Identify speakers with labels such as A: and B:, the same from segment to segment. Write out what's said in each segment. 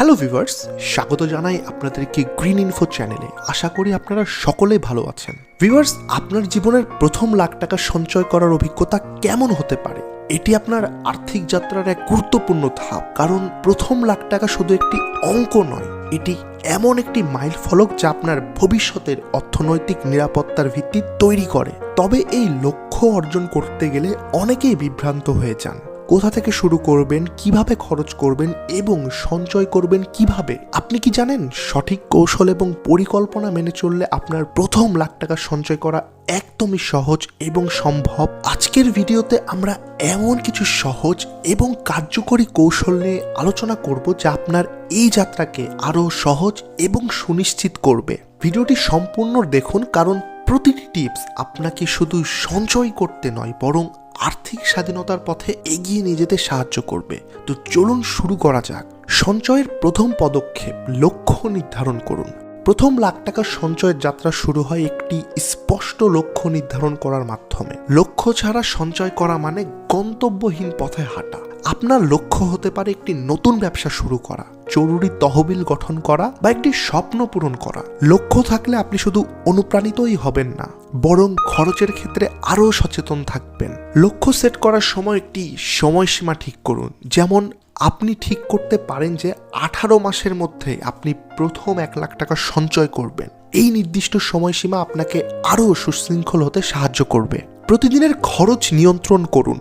A: Hello viewers, স্বাগত জানাই আপনাদেরকে গ্রিন ইনফো চ্যানেলে। আশা করি আপনারা সকলেই ভালো আছেন। ভিউয়ার্স, আপনার জীবনের প্রথম লাখ টাকা সঞ্চয় করার অভিজ্ঞতা কেমন হতে পারে? এটি আপনার আর্থিক যাত্রার এক গুরুত্বপূর্ণ ধাপ, কারণ প্রথম লাখ টাকা শুধু একটি অঙ্ক নয়, এটি এমন একটি মাইল ফলক যা আপনার ভবিষ্যতের অর্থনৈতিক নিরাপত্তার ভিত্তি তৈরি করে। তবে এই লক্ষ্য অর্জন করতে গেলে অনেকেই বিভ্রান্ত হয়ে যান। কোথা থেকে শুরু করবেন, কিভাবে খরচ করবেন এবং সঞ্চয় করবেন কিভাবে? আপনি কি জানেন সঠিক কৌশল এবং পরিকল্পনা মেনে চললে আপনার প্রথম লাখ টাকা সঞ্চয় করা একদমই সহজ এবং সম্ভব? আজকের ভিডিওতে আমরা এমন কিছু সহজ এবং কার্যকরী কৌশল নিয়ে আলোচনা করব যা আপনার এই যাত্রাকে আরো সহজ এবং সুনিশ্চিত করবে। ভিডিওটি সম্পূর্ণ দেখুন, কারণ প্রতিটি টিপস আপনাকে শুধু সঞ্চয় করতে নয়, বরং আর্থিক স্বাধীনতার পথে এগিয়ে নিয়ে যেতে সাহায্য করবে। তো চলুন শুরু করা যাক। সঞ্চয়ের প্রথম পদক্ষেপ, লক্ষ্য নির্ধারণ করুন। প্রথম লাখ টাকার সঞ্চয়ের যাত্রা শুরু হয় একটি স্পষ্ট লক্ষ্য নির্ধারণ করার মাধ্যমে। লক্ষ্য ছাড়া সঞ্চয় করা মানে গন্তব্যহীন পথে হাঁটা। আপনার লক্ষ্য হতে পারে একটি নতুন ব্যবসা শুরু করা, জরুরি তহবিল গঠন করা বা একটি স্বপ্ন পূরণ করা। লক্ষ্য থাকলে আপনি শুধু অনুপ্রাণিতই হবেন না, বরং খরচের ক্ষেত্রে আরও সচেতন থাকবেন। লক্ষ্য সেট করার সময় একটি সময়সীমা ঠিক করুন। যেমন আপনি ঠিক করতে পারেন যে 18 মাসের মধ্যে আপনি প্রথম 1 লাখ টাকা সঞ্চয় করবেন। এই নির্দিষ্ট সময়সীমা আপনাকে আরও সুশৃঙ্খল হতে সাহায্য করবে। প্রতিদিনের খরচ নিয়ন্ত্রণ করুন।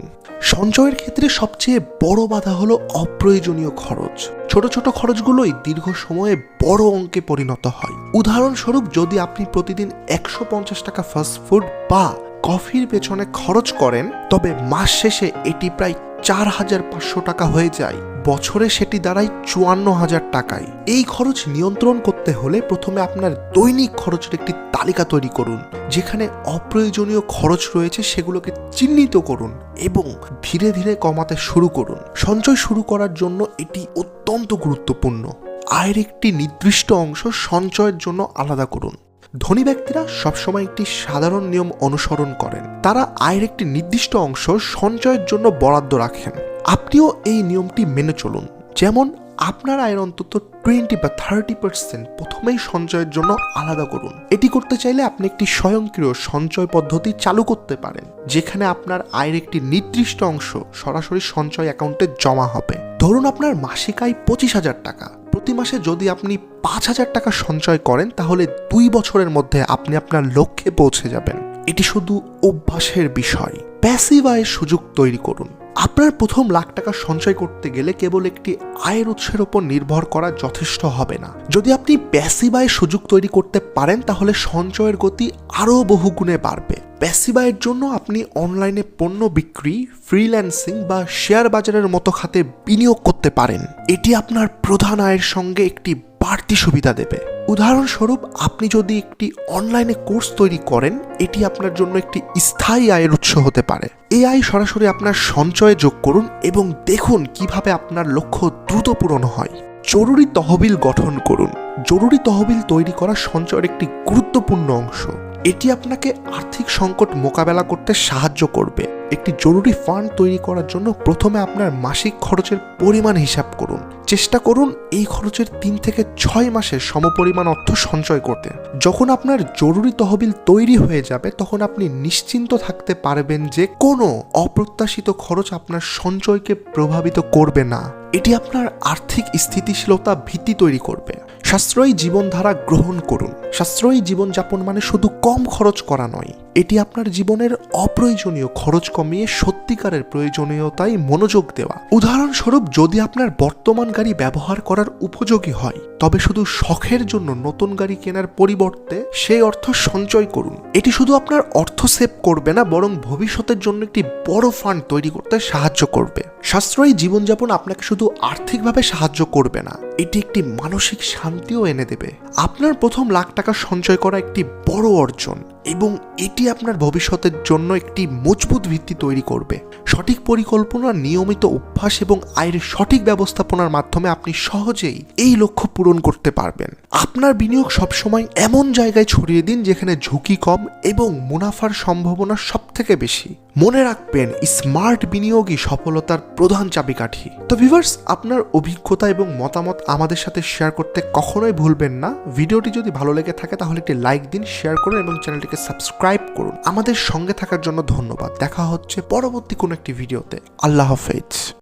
A: সঞ্চয়ের ক্ষেত্রে সবচেয়ে বড় বাধা হলো অপ্রয়োজনীয় খরচ। ছোট ছোট খরচগুলোই দীর্ঘ সময়ে বড় অঙ্কে পরিণত হয়। উদাহরণস্বরূপ, যদি আপনি প্রতিদিন 150 টাকা ফাস্টফুড বা কফির পেছনে খরচ করেন, তবে মাস শেষে এটি প্রায় 4,500 টাকা হয়ে যায়। বছরে সেটি দাঁড়ায় 54,000 টাকায়। এই খরচ নিয়ন্ত্রণ করতে হলে প্রথমে আপনার দৈনিক খরচের একটি তালিকা তৈরি করুন। যেখানে অপ্রয়োজনীয় খরচ রয়েছে সেগুলোকে চিহ্নিত করুন এবং ধীরে ধীরে কমাতে শুরু করুন। সঞ্চয় শুরু করার জন্য এটি অত্যন্ত গুরুত্বপূর্ণ। আয়ের একটি নির্দিষ্ট অংশ সঞ্চয়ের জন্য আলাদা করুন। ধনী ব্যক্তিরা সবসময় একটি সাধারণ নিয়ম অনুসরণ করেন। তারা আয়ের একটি নির্দিষ্ট অংশ সঞ্চয়ের জন্য বরাদ্দ রাখেন। আপনিও এই নিয়মটি মেনে চলুন। যেমন আপনার আয়ের অন্তত 20 বা 30% প্রথমেই সঞ্চয়ের জন্য আলাদা করুন। এটি করতে চাইলে আপনি একটি স্বয়ংক্রিয় সঞ্চয় পদ্ধতি চালু করতে পারেন, যেখানে আপনার আয়ের একটি নির্দিষ্ট অংশ সরাসরি সঞ্চয় অ্যাকাউন্টে জমা হবে। ধরুন আপনার মাসিক আয় 25,000 টাকা। প্রতি মাসে যদি আপনি 5,000 টাকা সঞ্চয় করেন, তাহলে 2 বছরের মধ্যে আপনি আপনার লক্ষ্যে পৌঁছে যাবেন। এটি শুধু অভ্যাসের বিষয়। প্যাসিভ আয়ের সুযোগ তৈরি করুন। আপনার প্রথম লাখ টাকা সঞ্চয় করতে গেলে কেবল একটি আয়ের উৎসের উপর নির্ভর করা যথেষ্ট হবে না। যদি আপনি প্যাসিভ আয়ের সুযোগ তৈরি করতে পারেন, তাহলে সঞ্চয়ের গতি আরও বহুগুণে বাড়বে। প্যাসিভ আয়ের জন্য আপনি অনলাইনে পণ্য বিক্রি, ফ্রিল্যান্সিং বা শেয়ার বাজারের মতো খাতে বিনিয়োগ করতে পারেন। এটি আপনার প্রধান আয়ের সঙ্গে একটি বাড়তি সুবিধা দেবে। উদাহরণস্বরূপ, আপনি যদি একটি অনলাইনে কোর্স তৈরি করেন, এটি আপনার জন্য একটি স্থায়ী আয়ের উৎস হতে পারে। এই আয় সরাসরি আপনার সঞ্চয়ে যোগ করুন এবং দেখুন কিভাবে আপনার লক্ষ্য দ্রুত পূরণ হয়। জরুরি তহবিল গঠন করুন। জরুরি তহবিল তৈরি করা সঞ্চয়ের একটি গুরুত্বপূর্ণ অংশ। এটি আপনাকে আর্থিক সংকট মোকাবেলা করতে সাহায্য করবে। একটি জরুরি ফান্ড তৈরি করার জন্য প্রথমে আপনার মাসিক খরচের পরিমাণ হিসাব করুন। চেষ্টা করুন এই খরচের 3 থেকে 6 মাসের সমপরিমাণ অর্থ সঞ্চয় করতে। যখন আপনার জরুরি তহবিল তৈরি হয়ে যাবে, তখন আপনি নিশ্চিন্ত থাকতে পারবেন যে কোনো অপ্রত্যাশিত খরচ আপনার সঞ্চয়কে প্রভাবিত করবে না। এটি আপনার আর্থিক স্থিতিশীলতা ভিত্তি তৈরি করবে। সাশ্রয়ী জীবনধারা গ্রহণ করুন। সাশ্রয়ী জীবনযাপন মানে শুধু কম খরচ করা নয়, এটি আপনার জীবনের অপ্রয়োজনীয় খরচ কমিয়ে সত্যিকারের প্রয়োজনীয়তায় মনোযোগ দেওয়া। উদাহরণস্বরূপ, যদি আপনার বর্তমান গাড়ি ব্যবহার করার উপযোগী হয়, তবে শুধু শখের জন্য নতুন গাড়ি কেনার পরিবর্তে সেই অর্থ সঞ্চয় করুন। এটি শুধু আপনার অর্থ সেভ করবে না, বরং ভবিষ্যতের জন্য একটি বড় ফান্ড তৈরি করতে সাহায্য করবে। সাশ্রয়ী জীবনযাপন আপনাকে শুধু আর্থিকভাবে সাহায্য করবে না, এটি একটি মানসিক শান্তিও এনে দেবে। আপনার প্রথম লাখ টাকা সঞ্চয় করা একটি বড় অর্জন এবং এটি আপনার ভবিষ্যতের জন্য একটি মজবুত ভিত্তি তৈরি করবে। সঠিক পরিকল্পনা, নিয়মিত অভ্যাস এবং আয়ের সঠিক ব্যবস্থাপনার মাধ্যমে আপনি সহজেই এই লক্ষ্য পূরণ করতে পারবেন। আপনার বিনিয়োগ সবসময় এমন জায়গায় ছড়িয়ে দিন যেখানে ঝুঁকি কম এবং মুনাফার সম্ভাবনা সবথেকে বেশি। মনে রাখবেন, স্মার্ট বিনিয়োগই সফলতার প্রধান চাবিকাঠি। তো ভিউয়ার্স, আপনার অভিজ্ঞতা এবং মতামত আমাদের সাথে শেয়ার করতে কখনোই ভুলবেন না। ভিডিওটি যদি ভালো লেগে থাকে তাহলে একটি লাইক দিন, শেয়ার করুন এবং চ্যানেলটিকে সাবস্ক্রাইব করুন। আমাদের সঙ্গে থাকার জন্য ধন্যবাদ। দেখা হচ্ছে পরবর্তী কোনো একটি ভিডিওতে। আল্লাহ হাফেজ।